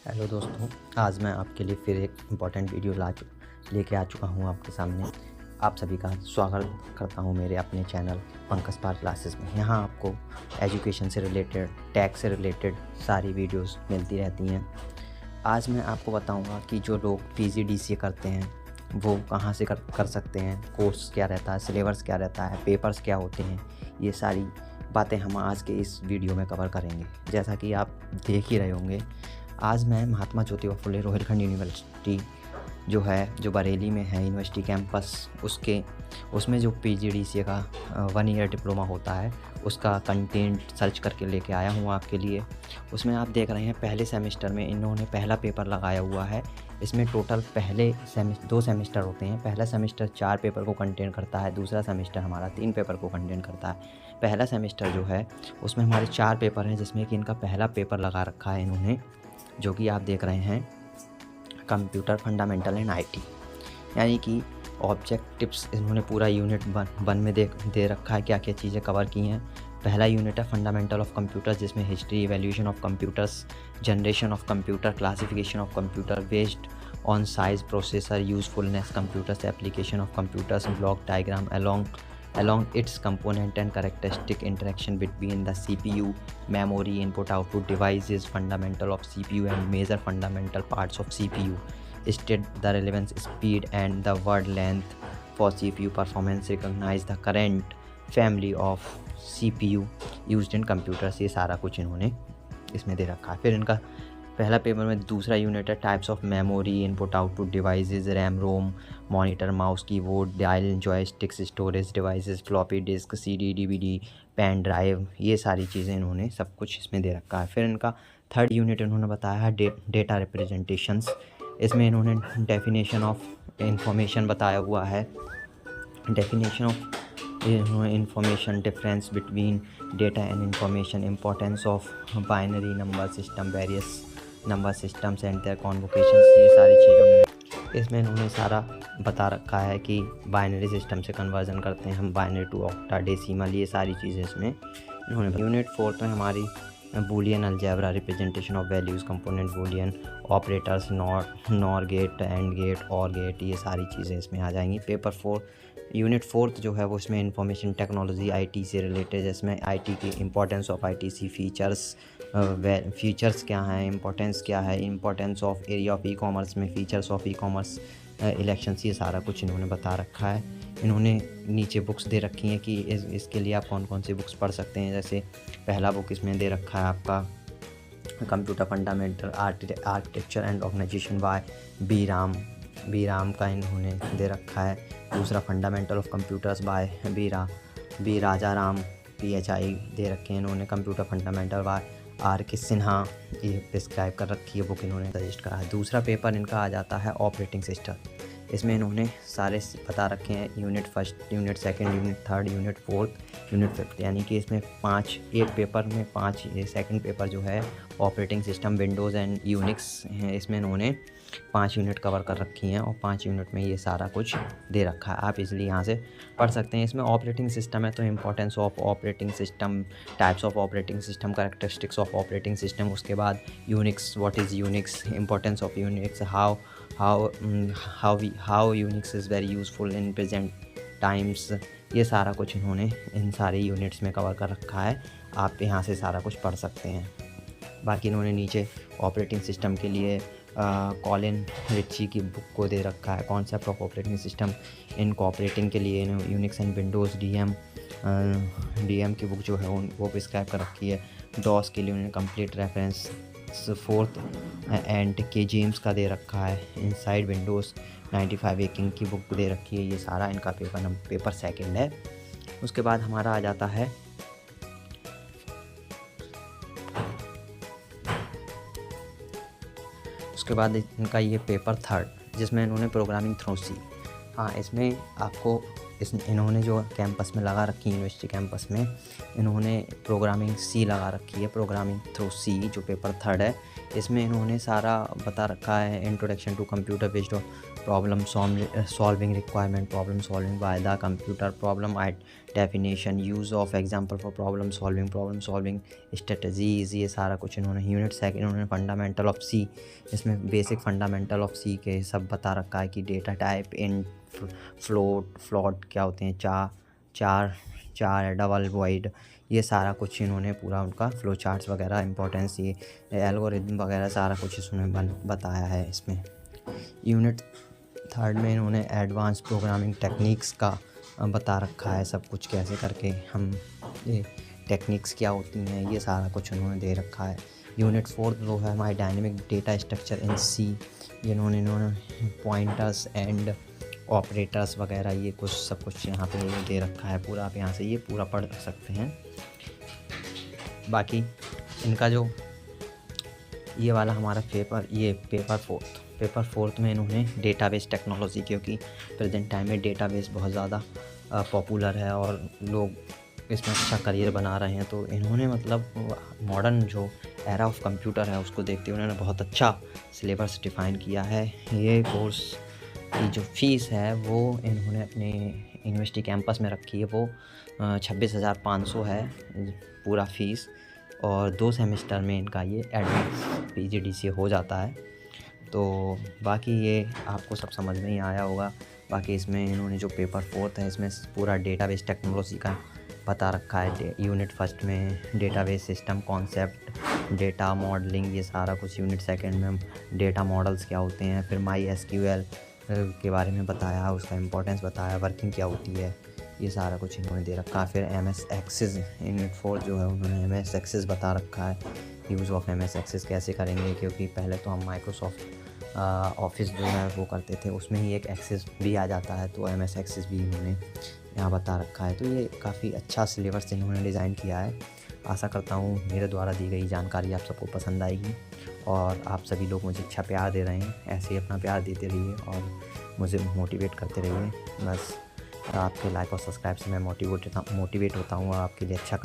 Hello दोस्तों, आज मैं आपके लिए फिर एक इम्पॉर्टेंट वीडियो लेके आ चुका हूँ आपके सामने। आप सभी का स्वागत करता हूँ मेरे अपने चैनल पंकज पाल क्लासेस में। यहाँ आपको एजुकेशन से रिलेटेड, टैक्स से रिलेटेड सारी वीडियोस मिलती रहती हैं। आज मैं आपको बताऊँगा कि जो लोग PGDCA करते हैं वो कहाँ से कर सकते हैं, कोर्स क्या रहता है, सिलेबस क्या रहता है, पेपर्स क्या होते हैं, ये सारी बातें हम आज के इस वीडियो में कवर करेंगे। जैसा कि आप देख ही रहे होंगे, आज मैं महात्मा ज्योतिबा फुले रोहिलखंड यूनिवर्सिटी जो बरेली में है यूनिवर्सिटी कैंपस, उसमें जो PGDCA का 1 ईयर डिप्लोमा होता है उसका कंटेंट सर्च करके लेके आया हूँ आपके लिए। उसमें आप देख रहे हैं पहले सेमेस्टर में इन्होंने पहला पेपर लगाया हुआ है। इसमें टोटल पहले 2 सेमेस्टर होते हैं। पहला सेमेस्टर 4 पेपर को कंटेन करता है, दूसरा सेमेस्टर हमारा 3 पेपर को कंटेन करता है। पहला सेमेस्टर जो है उसमें हमारे 4 पेपर हैं, जिसमें कि इनका पहला पेपर लगा रखा है इन्होंने, जो कि आप देख रहे हैं कंप्यूटर फंडामेंटल एंड IT, यानी कि ऑब्जेक्टिव्स इन्होंने पूरा यूनिट 1 में दे रखा है, क्या क्या चीज़ें कवर की हैं। पहला यूनिट है फंडामेंटल ऑफ कंप्यूटर्स, जिसमें history, evaluation of computers, generation of computer, classification of computer based on size, processor, usefulness, computers, application of computers, block diagram along its component and characteristic interaction between the CPU, memory, input output devices, fundamental of CPU and major fundamental parts of CPU, state the relevance, speed and the word length for CPU performance, recognize the current family of CPU used in computers। ये सारा कुछ इन्होंने इसमें दे रखा है। फिर इनका पहला पेपर में दूसरा यूनिट है types of memory, input output devices, RAM ROM, monitor, mouse, keyboard, dial, joysticks, storage devices, floppy disk, CD DVD, pen drive, ये सारी चीज़ें इन्होंने सब कुछ इसमें दे रखा है। फिर इनका थर्ड यूनिट इन्होंने बताया है डेटा रिप्रेजेंटेशंस। इसमें इन्होंने डेफिनेशन ऑफ इंफॉर्मेशन बताया हुआ है, definition of information, difference between data and information, importance of binary number system, various number systems and their convocations, ये सारी चीज़ें इसमें इन्होंने सारा बता रखा है कि बाइनरी सिस्टम से कन्वर्जन करते हैं हम, बाइनरी टू ऑक्टा, डेसिमल, ये सारी चीज़ें इसमें इन्होंने। यूनिट 4 में हमारी Boolean algebra, representation of values, component Boolean operators, nor gate, and gate, or gate, ये सारी चीज़ें इसमें आ जाएंगी। पेपर 4 यूनिट 4 जो है वो इसमें इंफॉर्मेशन टेक्नोलॉजी IT से रिलेटेड, जिसमें IT की इंपॉर्टेंस ऑफ ITC फीचर्स क्या हैं, इंपॉर्टेंस क्या है, importance of area of e-commerce में, फीचर्स ऑफ ई-कॉमर्स, इलेक्शंस, ये सारा कुछ इन्होंने बता रखा है। इन्होंने नीचे बुक्स दे रखी हैं कि इसके लिए आप कौन कौन सी बुक्स पढ़ सकते हैं। जैसे पहला बुक इसमें दे रखा है आपका computer fundamental architecture and organization by B Ram का इन्होंने दे रखा है। दूसरा fundamental of computers by B Raja Ram PHI दे रखे हैं इन्होंने। Computer fundamental by RK Sinha, ये प्रिस्क्राइब कर रखी है बुक, इन्होंने सजेस्ट करा है। दूसरा पेपर इनका आ जाता है ऑपरेटिंग सिस्टम। इसमें इन्होंने सारे बता रखे हैं, unit 1, unit 2, unit 3, unit 4, unit 5, यानी कि इसमें 5, एक पेपर में 5, ये सेकंड पेपर जो है operating system, Windows and Unix है, इसमें इन्होंने 5 यूनिट कवर कर रखी हैं और 5 यूनिट में ये सारा कुछ दे रखा है। आप इसलिए यहाँ से पढ़ सकते हैं। इसमें ऑपरेटिंग सिस्टम है तो importance of operating system, types of operating system, characteristics of operating system, उसके बाद Unix, what is Unix, importance of Unix, how Unix is very useful in present times, ये सारा कुछ इन्होंने इन सारे यूनिट्स में कवर कर रखा है। आप यहाँ से सारा कुछ पढ़ सकते हैं। बाकी इन्होंने नीचे ऑपरेटिंग सिस्टम के लिए कॉलिन रिची की बुक को दे रखा है, concept of operating system in cooperating के लिए यूनिक्स एंड विंडोज़ DM की बुक जो है वो प्रिस्क्राइब कर रखी है। डॉस के लिए उन्होंने कंप्लीट रेफरेंस 4th एंड के जेम्स का दे रखा है। इनसाइड विंडोज़ 95 किंग की बुक दे रखी है। ये सारा इनका पेपर 2 है। उसके बाद हमारा आ जाता है उसके बाद इनका ये पेपर 3, जिसमें इन्होंने प्रोग्रामिंग थ्रू सी। हाँ, इसमें आपको इन्होंने जो कैंपस में लगा रखी है, यूनिवर्सिटी कैंपस में इन्होंने प्रोग्रामिंग सी लगा रखी है, प्रोग्रामिंग थ्रू सी, जो पेपर 3 है। इसमें इन्होंने सारा बता रखा है, introduction to computer based problem solving requirement, problem solving by the computer, problem definition, use of example for problem solving strategies, ये सारा कुछ इन्होंने। यूनिट 2 इन्होंने फंडामेंटल ऑफ सी, इसमें बेसिक फंडामेंटल ऑफ सी के सब बता रखा है कि डेटा टाइप, इन, फ्लोट क्या होते हैं, चार डबल वॉइड, ये सारा कुछ इन्होंने पूरा उनका फ्लो चार्ट्स वगैरह, इंपॉर्टेंस, ये एल्गोरिथम वगैरह सारा कुछ इसमें बताया है इसमें। यूनिट 3 में इन्होंने एडवांस प्रोग्रामिंग टेक्निक्स का बता रखा है, सब कुछ कैसे करके हम, ये टेक्निक्स क्या होती हैं, ये सारा कुछ उन्होंने दे रखा है। यूनिट 4 जो है हमारी डायनेमिक डेटा स्ट्रक्चर इन सी, इन्होंने पॉइंटर्स एंड ऑपरेटर्स वगैरह, ये कुछ सब कुछ यहाँ पे दे रखा है पूरा। आप यहाँ से ये पूरा पढ़ सकते हैं। बाकी इनका जो ये वाला हमारा पेपर 4 में इन्होंने डेटाबेस टेक्नोलॉजी, क्योंकि प्रेजेंट टाइम में डेटाबेस बहुत ज़्यादा पॉपुलर है और लोग इसमें अच्छा करियर बना रहे हैं, तो इन्होंने मतलब मॉडर्न जो एरा ऑफ कंप्यूटर है उसको देखते हुए उन्होंने बहुत अच्छा सिलेबस डिफ़ाइन किया है। ये कोर्स की जो फ़ीस है वो इन्होंने अपने यूनिवर्सिटी कैंपस में रखी है, वो 26,500 है पूरा फ़ीस, और 2 सेमेस्टर में इनका ये एडवांस PGDCA हो जाता है। तो बाकी ये आपको सब समझ में ही आया होगा। बाकी इसमें इन्होंने जो पेपर 4 है इसमें पूरा डेटाबेस टेक्नोलॉजी का बता रखा है। यूनिट 1 में database system concept, data modelling, ये सारा कुछ। यूनिट 2 में डेटा मॉडल्स क्या होते हैं, फिर MySQL के बारे में बताया, उसका इम्पोर्टेंस बताया, वर्किंग क्या होती है, ये सारा कुछ इन्होंने दे रखा है। फिर MS एक्सेस, यूनिट 4 जो है उन्होंने MS एक्सेस बता रखा है, यूज़ ऑफ MS एक्सेस कैसे करेंगे, क्योंकि पहले तो हम माइक्रोसॉफ्ट ऑफिस जो है वो करते थे, उसमें ही एक एक्सेस भी आ जाता है, तो MS एक्सेस भी इन्होंने यहाँ बता रखा है। तो ये काफ़ी अच्छा सिलेबस इन्होंने डिज़ाइन किया है। आशा करता हूँ मेरे द्वारा दी गई जानकारी आप सबको पसंद आएगी, और आप सभी लोग मुझे अच्छा प्यार दे रहे हैं, ऐसे ही अपना प्यार देते रहिए और मुझे मोटिवेट करते रहिए। बस आपके लाइक और सब्सक्राइब से मैं मोटिवेट होता हूँ और आपके लिए अच्छा